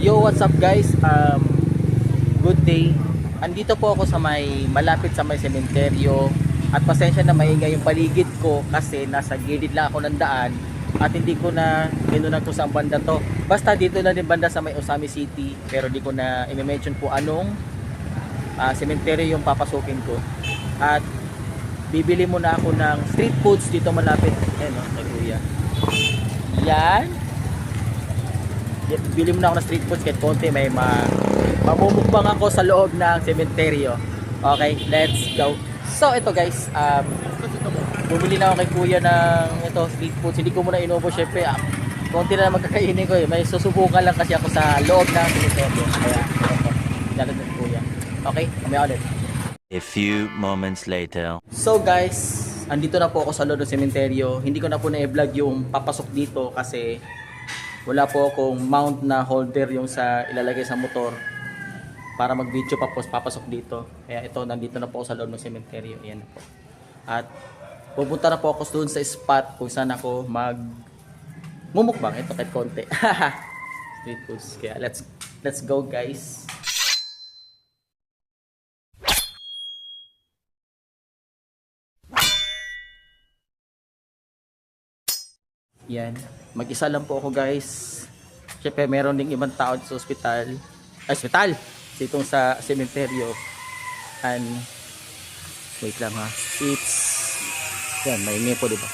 Yo, what's up guys? Good day. Andito po ako sa malapit sa may sementeryo. At pasensya na maingay yung paligid ko kasi nasa gilid lang ako ng daan at hindi ko na inunan kung saan banda to. Basta dito na din banda sa may Osami City, pero di ko na i-mention po anong sementeryo yung papasukin ko. At bibili muna ako ng street foods dito malapit. Ayan o, kay kuya. Yan. Bili muna ako ng street foods kahit konti, may mamumukbang ako sa loob ng sementeryo. Okay, let's go. So ito guys, bumili na ako kay kuya ng ito street foods. Hindi ko muna inubos syempre. Konti na magkakainin ko eh. May susubukan lang kasi ako sa loob ng sementeryo. Kaya ito, ng kuya. Okay, mamaya ulit. A few moments later. So guys, andito na po ako sa loob ng sementeryo. Hindi ko na po na-vlog yung papasok dito kasi wala po akong mount na holder yung sa ilalagay sa motor para mag-video papasok dito. Kaya ito, nandito na po ako sa loob ng sementeryo. Ayan po. At pupunta na po ako doon sa spot kung saan ako mumukbang. Ito kahit konti. Street foods. Kaya let's go guys. Yan. Mag-isa lang po ako guys. Siyempre meron ding ibang tao sa ospital. Ospital! Ditong sa sementeryo. And wait lang ha. It's yan, may po diba?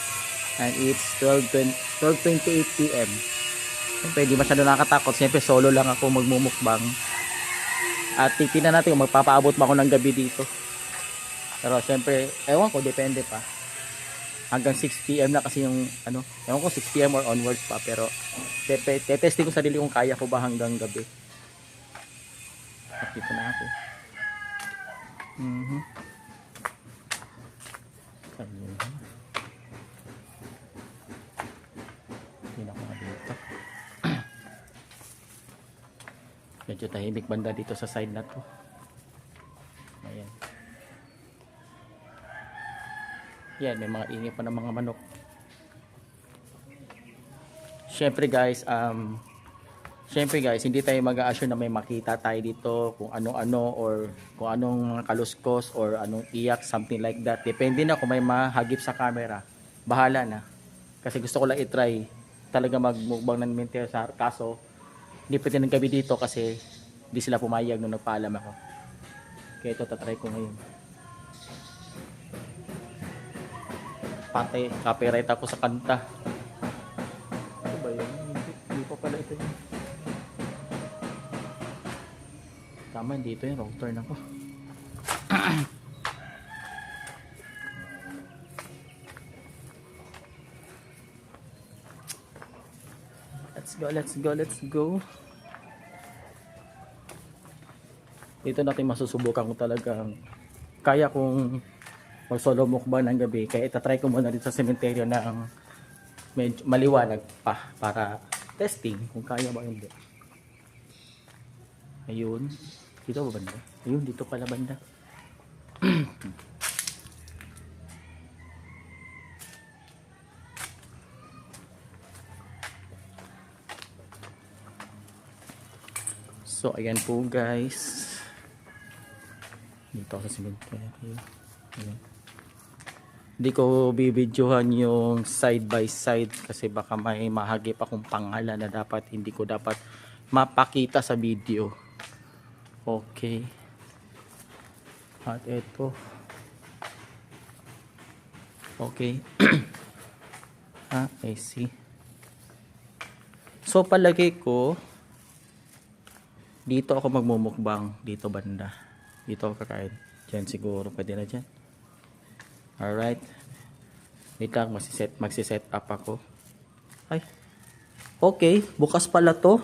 And it's 12:28 PM. Siyempre di masyado nakakatakot. Siyempre solo lang ako magmumukbang. At titignan natin kung magpapaabot ba ako ng gabi dito. Pero siyempre, ewan ko, depende pa. Hanggang 6 PM na kasi yung ewan ko 6 PM or onwards pa, pero testing ko sarili kung kaya ko ba hanggang gabi. Dito na ako. Ayun ako dito. Medyo tahimik banda dito sa side na to. Ayan. Yan, may mga ingay pa ng mga manok. Syempre guys, hindi tayo mag-a-assure na may makita tayo dito kung ano-ano or kung anong kaluskos or anong iyak, something like that. Depende na kung may mahagip sa camera. Bahala na. Kasi gusto ko lang i-try talaga magmukbang ng mental sa kaso hindi pwede ng gabi dito kasi hindi sila pumayag nung nagpaalam ako. Kaya ito, tatry ko ngayon. Patay, copyright ako sa kanta. Ano ba yun? Hindi pa pala ito yun. Tama, hindi ito yun. Wrong turn ako. Let's go. Dito natin masusubukan kung talagang kaya kong mag-solo mukbang ng gabi. Kaya itatry ko muna dito sa sementeryo ng medyo maliwanag pa para testing kung kaya ba hindi. Ayun. Dito ba banda? Ayun, dito pala banda. So, ayan po guys. Dito ako sa sementeryo. Ayan. Hindi ko bibidyohan yung side by side kasi baka may mahagip akong pangalan na hindi ko dapat mapakita sa video. Okay. At ito. Okay. I see. So palagay ko dito ako magmumukbang, dito banda. Dito ako kakain. Diyan siguro pwede na diyan. Alright. Wait lang, magsiset up ako. Ay. Okay, bukas pala to.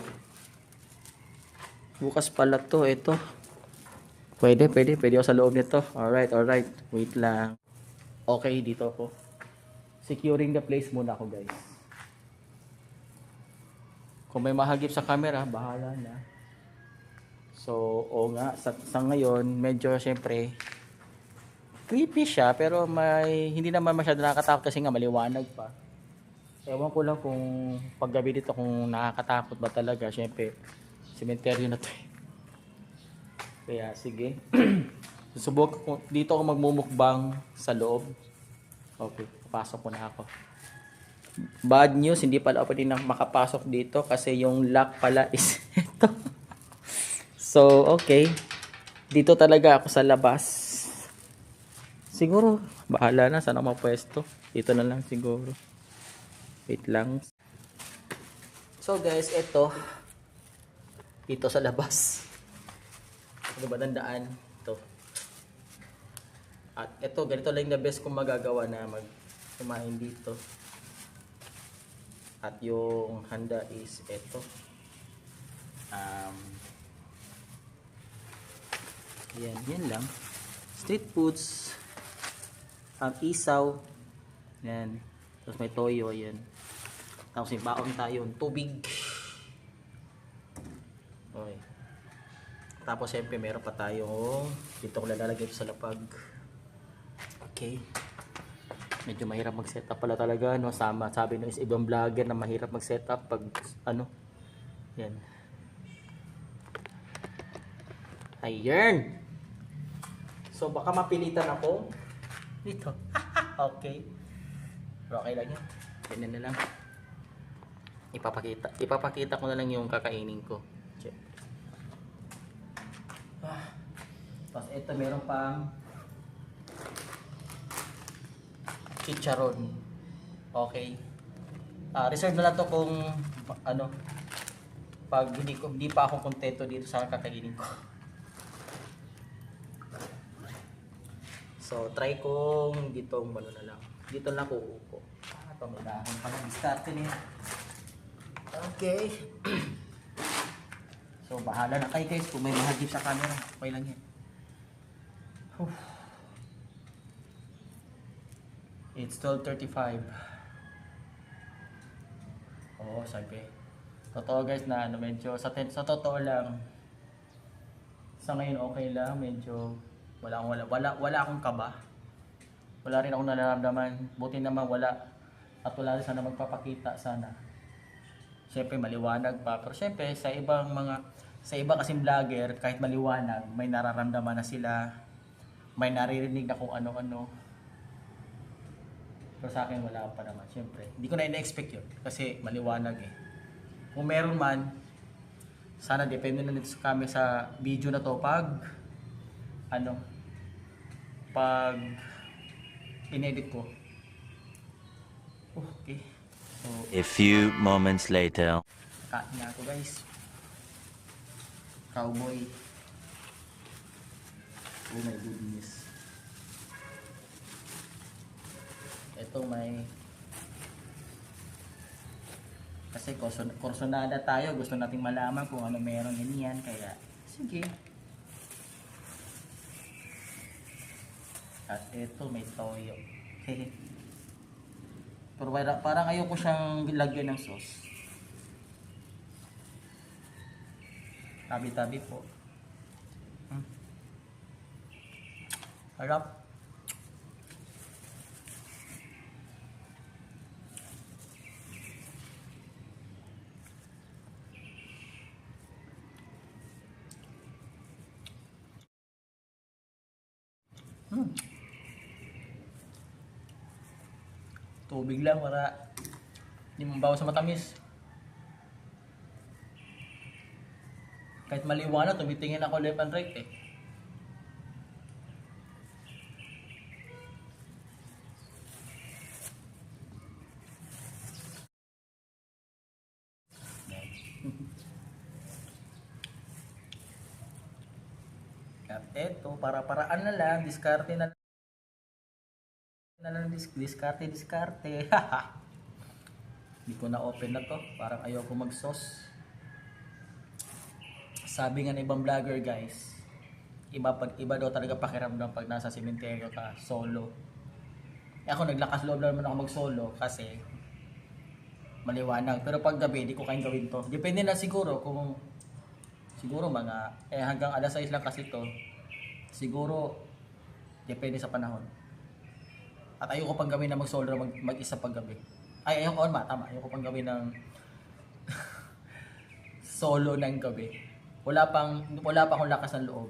Ito. Pwede ako sa loob nito. Alright. Wait lang. Okay, dito ako. Securing the place muna ako, guys. Kung may mahagip sa camera, bahala na. So, nga, sa ngayon, medyo syempre creepy siya, pero hindi naman masyado nakakatakot kasi nga maliwanag pa. Ewan ko lang kung paggabi dito kung nakakatakot ba talaga. Syempre sementeryo na to eh. Kaya sige. Susubukan ko. Dito ako magmumukbang sa loob. Okay, pasok ko na ako. Bad news, hindi pala ako pwede na makapasok dito kasi yung lock pala is ito. So, okay. Dito talaga ako sa labas. Siguro, bahala na. Saan ako mapwesto? Dito na lang siguro. Wait lang. So guys, ito. Dito sa labas. Ano ba tandaan? Ito. At ito, ganito lang yung the best kong magagawa na kumain dito. At yung handa is ito. Yan lang. Street foods. Isaw. Yan. Tapos may toyo, yan. Tapos may baon tayo. Tubig. Okay. Tapos syempre meron pa tayong dito ko lalagay ito sa lapag. Okay. Medyo mahirap mag-setup pala talaga, no? Sabi ng ibang vlogger na mahirap mag-setup pag ano. Yan. Ayan. So baka mapilitan ako dito. Okay. Pero okay lang yan. Ganyan na lang. Ipapakita ko na lang yung kakainin ko. Check. Tapos ito meron pang chicharon. Okay. Reserve na lang to kung ano pag hindi pa ako kontento dito sa kakainin ko. So try kong dito ano na lang. Dito lang ko uupo. Pamilahon pa lang start niya. Okay. So bahala na kayo guys kung may mahagip sa camera. Okay lang yan. It's 12:35. Oo, sabi. Totoo guys na ano, medyo sa totoo lang. Sa ngayon okay lang, medyo wala akong kaba. Wala rin akong nararamdaman. Buti naman wala. At wala rin sana magpapakita sana. Siyempre maliwanag pa. Pero siyempre sa iba kasing vlogger, kahit maliwanag, may nararamdaman na sila. May naririnig na kung ano-ano. Pero sa akin wala pa naman, siyempre. Hindi ko na ina-expect yun kasi maliwanag eh. Kung meron man, sana depende na nito sa kami sa video na to pag inedit ko. Okay. So, A few moments later. kain na ako guys. Cowboy. Oh my goodness. Ito may kasi kursonada tayo, gusto nating malaman kung ano meron din yan, kaya sige. At ito may toyo. Pero parang ayoko siyang lagyan ng sauce. Tabi-tabi po. Harap. Tubig lang para hindi mabawas sa matamis. Kahit maliwanag, tumitingin ako left and right eh. At eto, para-paraan na lang, diskarte na lang, diskarte. Hindi ko na open na to, parang ayoko mag-sauce. Sabi nga ng ibang vlogger guys, iba daw talaga pakiramdam pag nasa sementeryo ka, solo. Ako naglakas loob naman ako mag-solo kasi maliwanag. Pero pag gabi, di ko kayang gawin to. Depende na siguro kung mga hanggang alas 6 lang kasi to. Siguro depende sa panahon. At ayoko pang gawin na mag-solo mag-isa pag gabi. Ayoko pang gawin ng solo ng gabi. wala pa akong lakas ng loob.